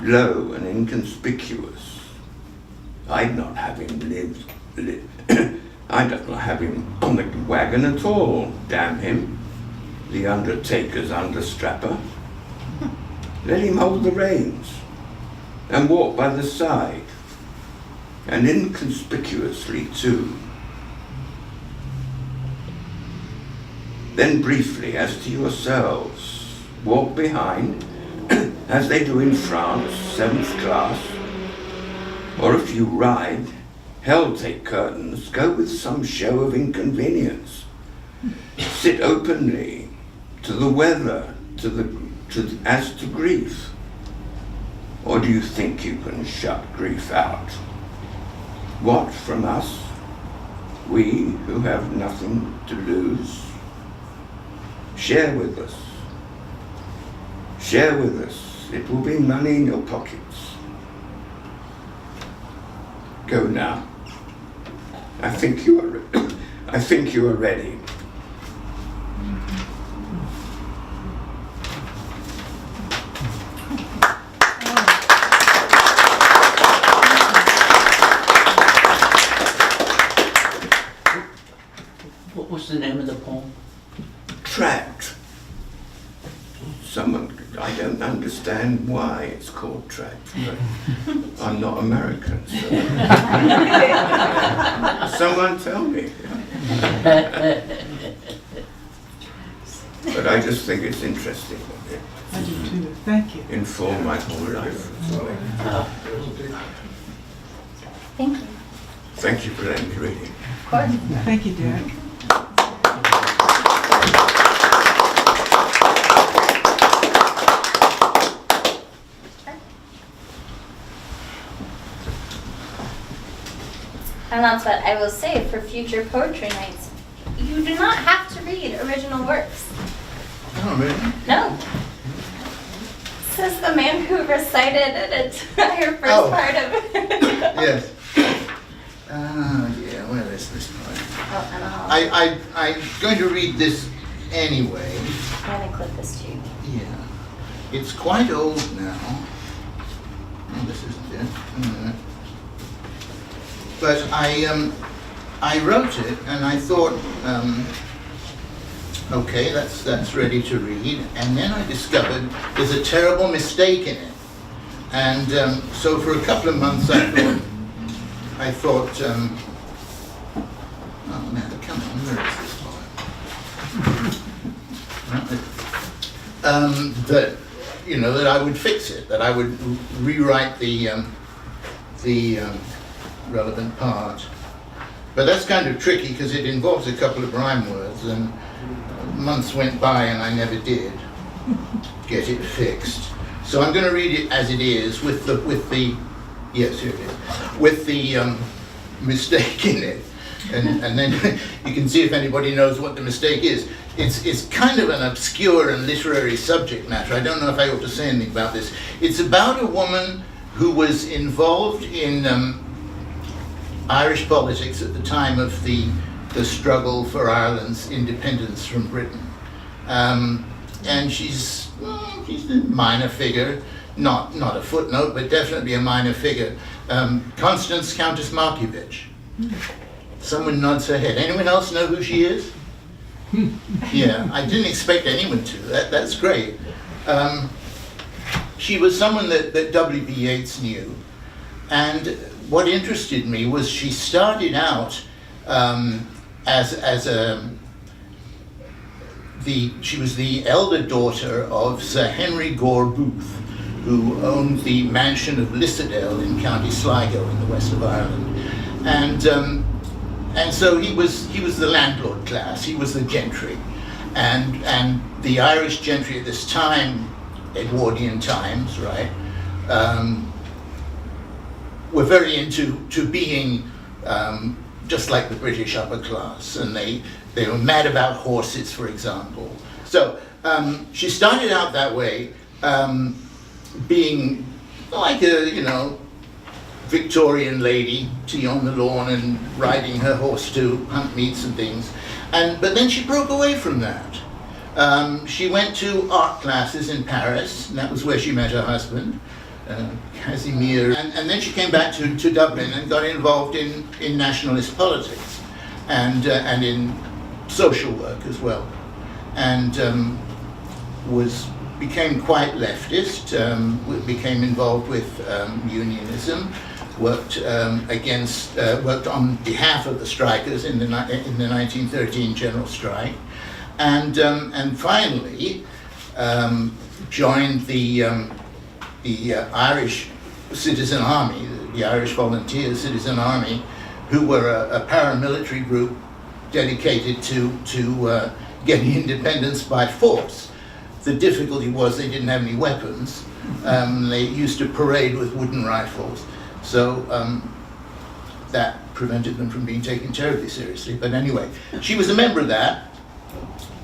low and inconspicuous. I'd not have him I'd not have him on the wagon at all, damn him. The undertaker's understrapper. Let him hold the reins and walk by the side, and inconspicuously too. Then briefly, as to yourselves, walk behind, as they do in France, 7th class, or if you ride, hell take curtains, go with some show of inconvenience. Sit openly, to the weather, as to grief. Or do you think you can shut grief out? What from us, we who have nothing to lose? Share with us. Share with us. It will be money in your pockets. Go now. I think you are ready. What's the name of the poem? Tract. I don't understand why it's called tract, but I'm not American, so someone tell me. But I just think it's interesting. I do too. Thank you. Inform my whole life. Thank you. Thank you for letting me read it. Of course. Thank you, Derek. And that's what I will say for future poetry nights. You do not have to read original works. Oh, really? No. Says the man who recited an entire first part of it. Yes. Yeah, where is this part? Oh, and I'm going to read this anyway. I'm going to clip this too. Yeah. It's quite old now. Oh, this isn't it. But I wrote it and I thought, okay, that's ready to read. And then I discovered there's a terrible mistake in it. And so for a couple of months I thought, oh man, come on, where is this part? That, that I would fix it, that I would rewrite the the relevant part. But that's kind of tricky because it involves a couple of rhyme words, and months went by and I never did get it fixed. So I'm going to read it as it is with the yes, here it is, with the mistake in it, and then you can see if anybody knows what the mistake is. It's kind of an obscure and literary subject matter. I don't know if I ought to say anything about this. It's about a woman who was involved in Irish politics at the time of the struggle for Ireland's independence from Britain. And she's a minor figure, not a footnote, but definitely a minor figure. Constance Countess Markievicz. Someone nods her head. Anyone else know who she is? Yeah, I didn't expect anyone to. That's great. She was someone that W.B. Yeats knew, and what interested me was she started out she was the elder daughter of Sir Henry Gore Booth, who owned the mansion of Lissadell in County Sligo in the west of Ireland, and so he was the landlord class. He was the gentry, and the Irish gentry at this time, Edwardian times, right, were very into being just like the British upper class, and they were mad about horses, for example. So she started out that way, being like a Victorian lady, tea on the lawn and riding her horse to hunt meets and things. But then she broke away from that. She went to art classes in Paris, and that was where she met her husband, Casimir. And then she came back to Dublin and got involved in nationalist politics and in social work as well. And became quite leftist, became involved with unionism, worked on behalf of the strikers in the 1913 general strike, and finally joined the Irish Citizen Army, the Irish Volunteer Citizen Army, who were a paramilitary group dedicated to getting independence by force. The difficulty was they didn't have any weapons. They used to parade with wooden rifles. So that prevented them from being taken terribly seriously. But anyway, she was a member of that.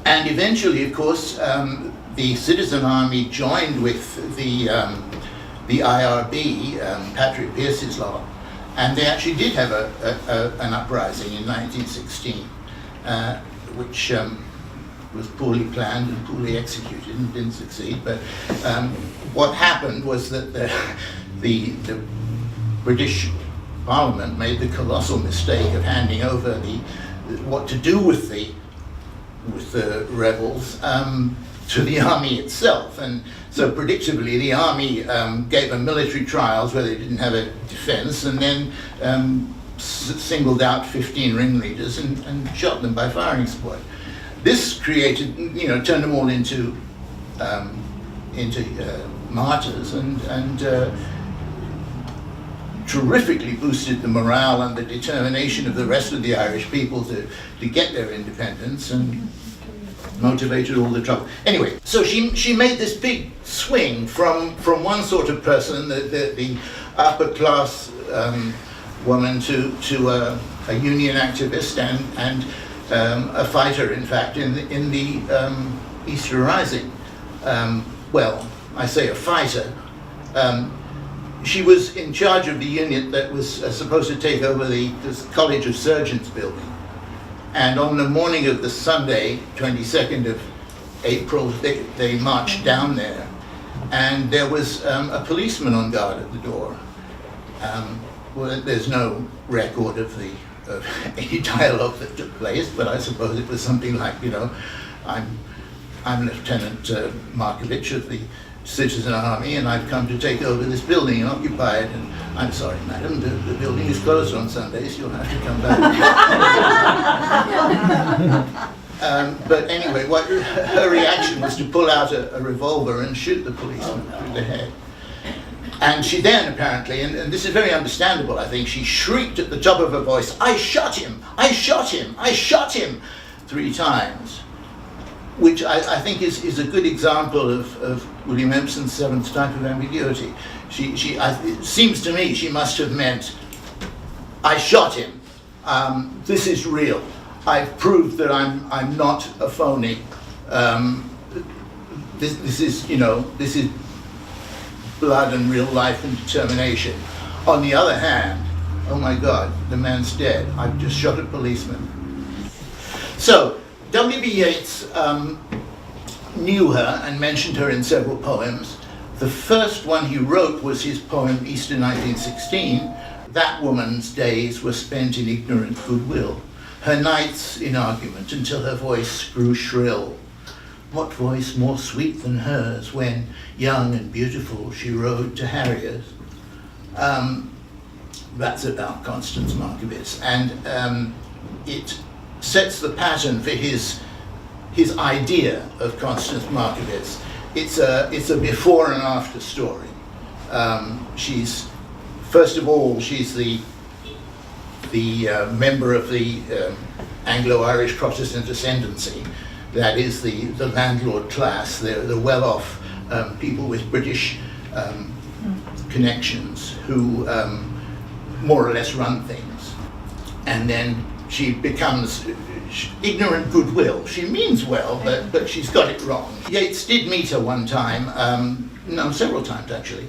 And eventually, of course, the Citizen Army joined with the IRB, Patrick Pearse's lot, and they actually did have an uprising in 1916, which was poorly planned and poorly executed and didn't succeed. But what happened was that the British Parliament made the colossal mistake of handing over what to do with the rebels to the army itself. And so predictably the army gave them military trials where they didn't have a defense, and then singled out 15 ringleaders and shot them by firing squad. This created, turned them all into martyrs and terrifically boosted the morale and the determination of the rest of the Irish people to get their independence, and motivated all the trouble. Anyway, so she made this big swing from one sort of person, the upper class woman, to a union activist and a fighter, in fact, in the Easter Rising. Well, I say a fighter. She was in charge of the unit that was supposed to take over the College of Surgeons building. And on the morning of the Sunday, 22nd of April, they marched down there. And there was a policeman on guard at the door. Well, there's no record of any dialogue that took place, but I suppose it was something like, I'm Lieutenant Markievicz of the Citizen Army, and I've come to take over this building and occupy it. And I'm sorry, madam, the building is closed on Sundays. You'll have to come back. But anyway, her reaction was to pull out a revolver and shoot the policeman through the head. And she then apparently, and this is very understandable, I think, she shrieked at the top of her voice, "I shot him! I shot him! I shot him!" 3 times, which I think is a good example of William Empson's 7th type of ambiguity. It seems to me she must have meant, "I shot him. This is real. I've proved that I'm not a phony. This is, you know, this is blood and real life and determination." On the other hand, oh my God, the man's dead. I've just shot a policeman. So, W.B. Yeats knew her and mentioned her in several poems. The first one he wrote was his poem Easter 1916. That woman's days were spent in ignorant goodwill, her nights in argument until her voice grew shrill. What voice more sweet than hers when, young and beautiful, she rode to Harriers? That's about Constance Markievicz, and it sets the pattern for his idea of Constance Markievicz. It's a before and after story. She's, first of all, she's the member of the Anglo-Irish Protestant ascendancy. That is the landlord class, the well-off people with British connections who more or less run things. And then she becomes ignorant goodwill. She means well, but she's got it wrong. Yeats did meet her one time, no, several times actually.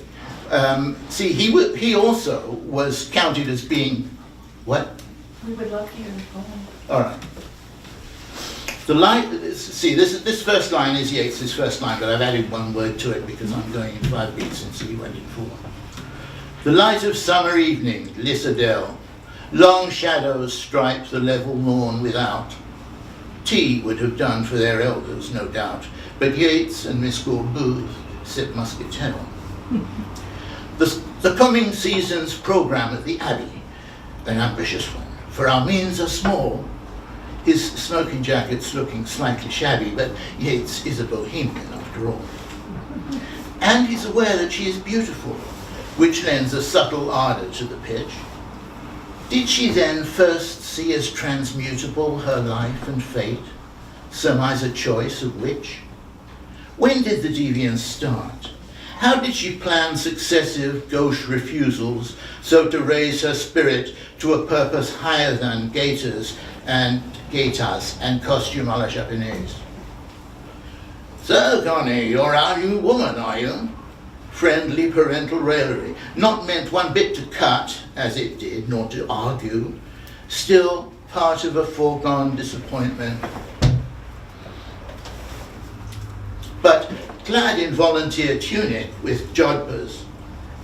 See, he also was counted as being, what? We would love to hear the poem. All right. The line, see, this first line is Yeats' first line, but I've added one word to it because I'm going in 5 beats since he went in 4. The light of summer evening, Lissadell, long shadows stripe the level lawn without. Tea would have done for their elders, no doubt, but Yeats and Miss Gore Booth sip muscatel. The coming season's programme at the Abbey, an ambitious one, for our means are small. His smoking jacket's looking slightly shabby, but Yeats is a bohemian after all. And he's aware that she is beautiful, which lends a subtle ardour to the pitch. Did she then first see as transmutable her life and fate, surmise a choice of which? When did the deviance start? How did she plan successive gauche refusals so to raise her spirit to a purpose higher than gaiters and costume à la japonaise? So, Connie, you're our new woman, are you? Friendly parental raillery, not meant one bit to cut, as it did, nor to argue, still part of a foregone disappointment. But clad in volunteer tunic with jodhpurs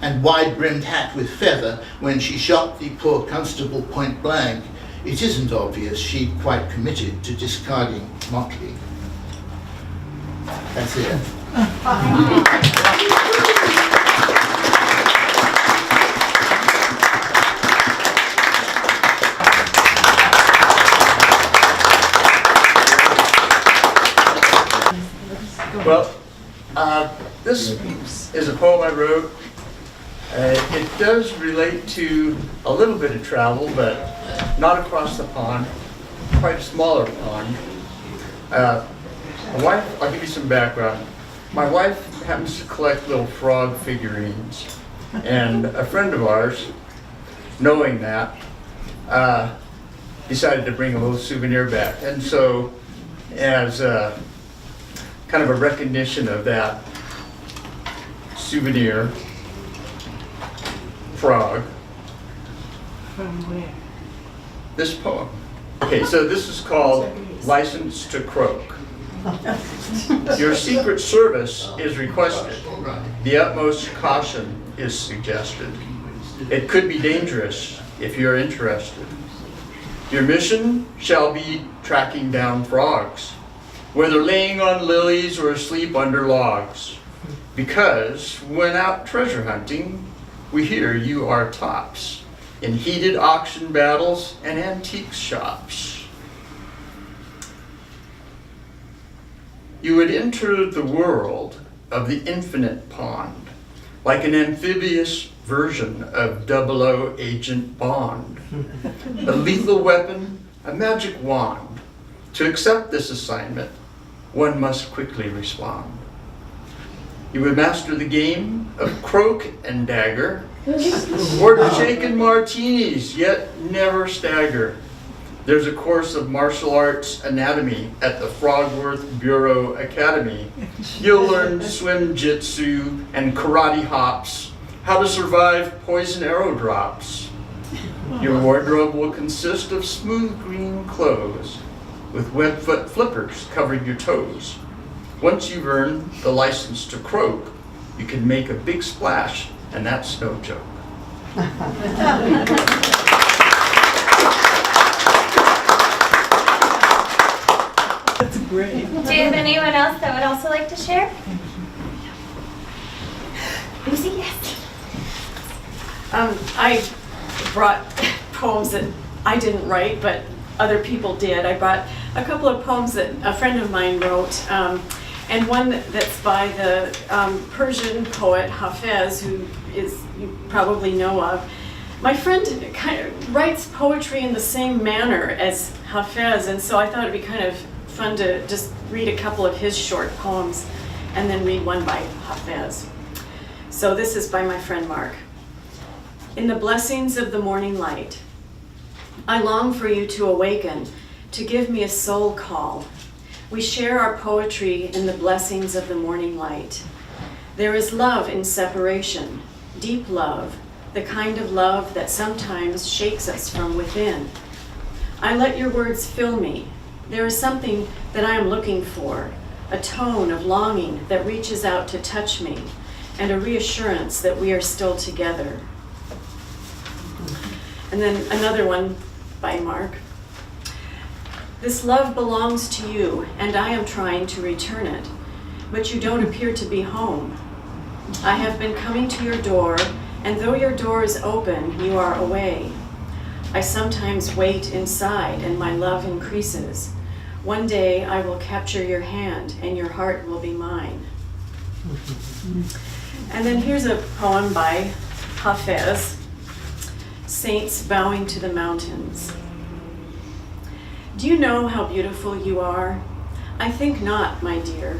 and wide-brimmed hat with feather when she shot the poor constable point blank, it isn't obvious she'd quite committed to discarding motley. That's it. Well, this is a poem I wrote. It does relate to a little bit of travel, but not across the pond, quite a smaller pond. My wife, I'll give you some background. My wife happens to collect little frog figurines, and a friend of ours, knowing that, decided to bring a little souvenir back. And so, as kind of a recognition of that souvenir frog. From where? This poem. Okay, so this is called License to Croak. Your Secret Service is requested. The utmost caution is suggested. It could be dangerous if you're interested. Your mission shall be tracking down frogs, whether laying on lilies or asleep under logs. Because when out treasure hunting, we hear you are tops in heated auction battles and antique shops. You would enter the world of the infinite pond, like an amphibious version of 00 Agent Bond. A lethal weapon, a magic wand. To accept this assignment, one must quickly respond. You would master the game of croak and dagger, order shaken martinis, yet never stagger. There's a course of martial arts anatomy at the Frogworth Bureau Academy. You'll learn swim jitsu and karate hops, how to survive poison arrow drops. Your wardrobe will consist of smooth green clothes with webfoot flippers covering your toes. Once you've earned the license to croak, you can make a big splash, and that's no joke. That's great. Do you have anyone else that would also like to share? Lucy, yes. I brought poems that I didn't write, but other people did. I brought a couple of poems that a friend of mine wrote, and one that's by the Persian poet Hafez, who you probably know of. My friend kind of writes poetry in the same manner as Hafez, and so I thought it'd be kind of fun to just read a couple of his short poems and then read one by Hafez. So this is by my friend Mark. In the blessings of the morning light, I long for you to awaken, to give me a soul call. We share our poetry in the blessings of the morning light. There is love in separation, deep love, the kind of love that sometimes shakes us from within. I let your words fill me. There is something that I am looking for, a tone of longing that reaches out to touch me, and a reassurance that we are still together. And then another one by Mark. This love belongs to you, and I am trying to return it, but you don't appear to be home. I have been coming to your door, and though your door is open, you are away. I sometimes wait inside, and my love increases. One day I will capture your hand, and your heart will be mine. And then here's a poem by Hafez, Saints Bowing to the Mountains. Do you know how beautiful you are? I think not, my dear.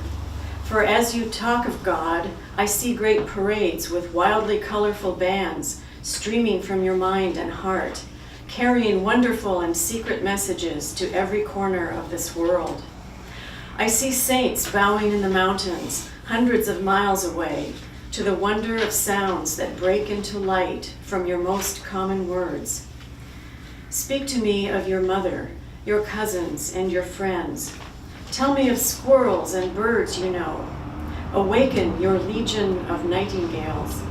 For as you talk of God, I see great parades with wildly colorful bands streaming from your mind and heart, carrying wonderful and secret messages to every corner of this world. I see saints bowing in the mountains, hundreds of miles away, to the wonder of sounds that break into light from your most common words. Speak to me of your mother, your cousins, and your friends. Tell me of squirrels and birds you know. Awaken your legion of nightingales.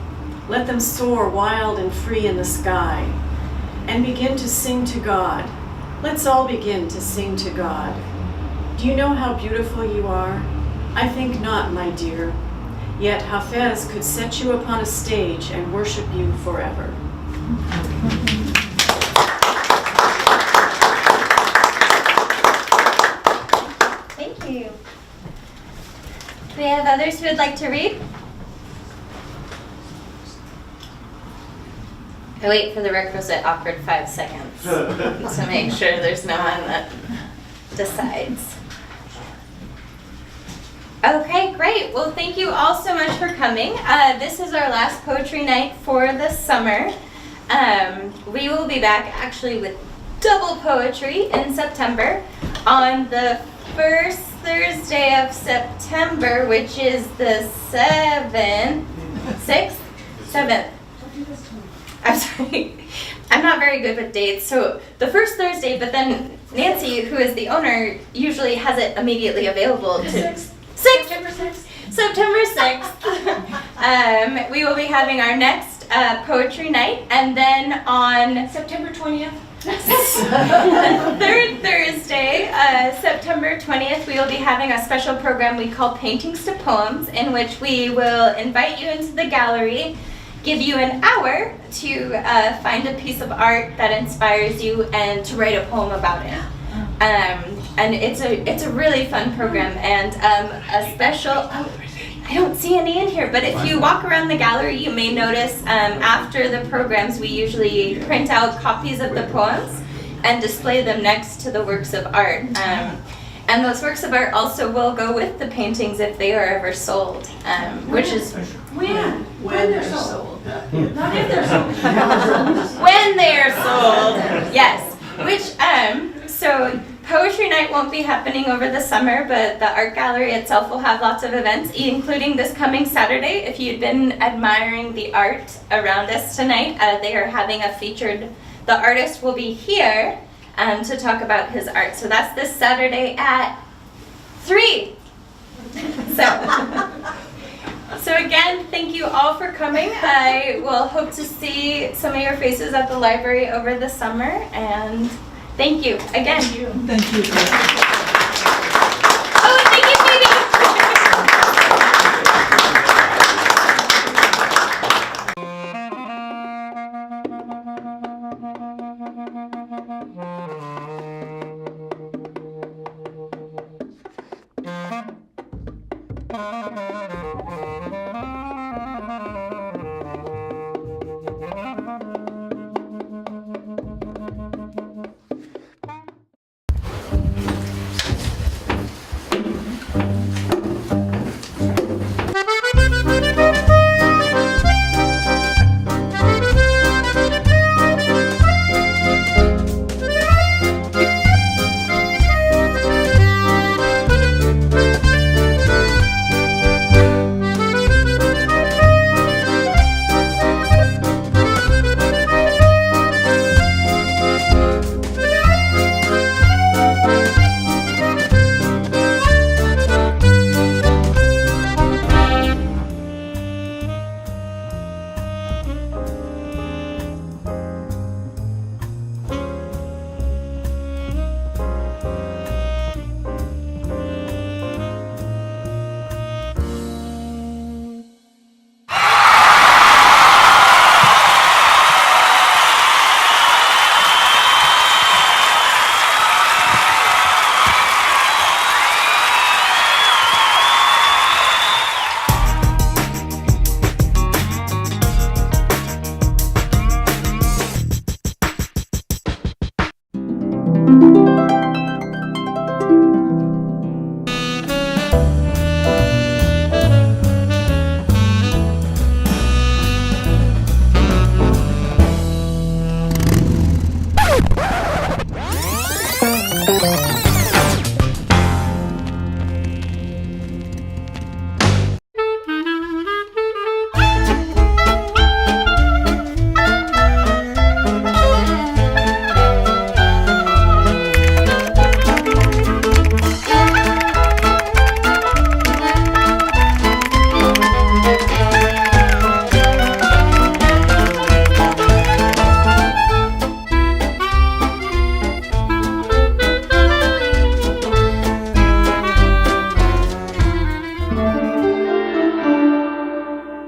Let them soar wild and free in the sky, and begin to sing to God. Let's all begin to sing to God. Do you know how beautiful you are? I think not, my dear. Yet Hafez could set you upon a stage and worship you forever. Thank you. Do we have others who would like to read? I wait for the requisite awkward 5 seconds to make sure there's no one that decides. Okay, great. Well, thank you all so much for coming. This is our last poetry night for the summer. We will be back actually with double poetry in September on the first Thursday of September, which is the 7th. I'm sorry. I'm not very good with dates. So the first Thursday, but then Nancy, who is the owner, usually has it immediately available to... September 6th. We will be having our next poetry night, and then on September 20th. third Thursday, September 20th, we will be having a special program we call Paintings to Poems, in which we will invite you into the gallery, give you an hour to find a piece of art that inspires you and to write a poem about it. And it's a really fun program, and a special I don't see any in here, but if you walk around the gallery, you may notice after the programs, we usually print out copies of the poems and display them next to the works of art. And those works of art also will go with the paintings if they are ever sold, which is When they're sold. Not if they're sold. when they are sold. Yes. Which so Poetry Night won't be happening over the summer, but the art gallery itself will have lots of events, including this coming Saturday. If you'd been admiring the art around us tonight, they are having a featured. The artist will be here to talk about his art. So that's this Saturday at 3. So again, thank you all for coming. I will hope to see some of your faces at the library over the summer, and thank you again. Thank you.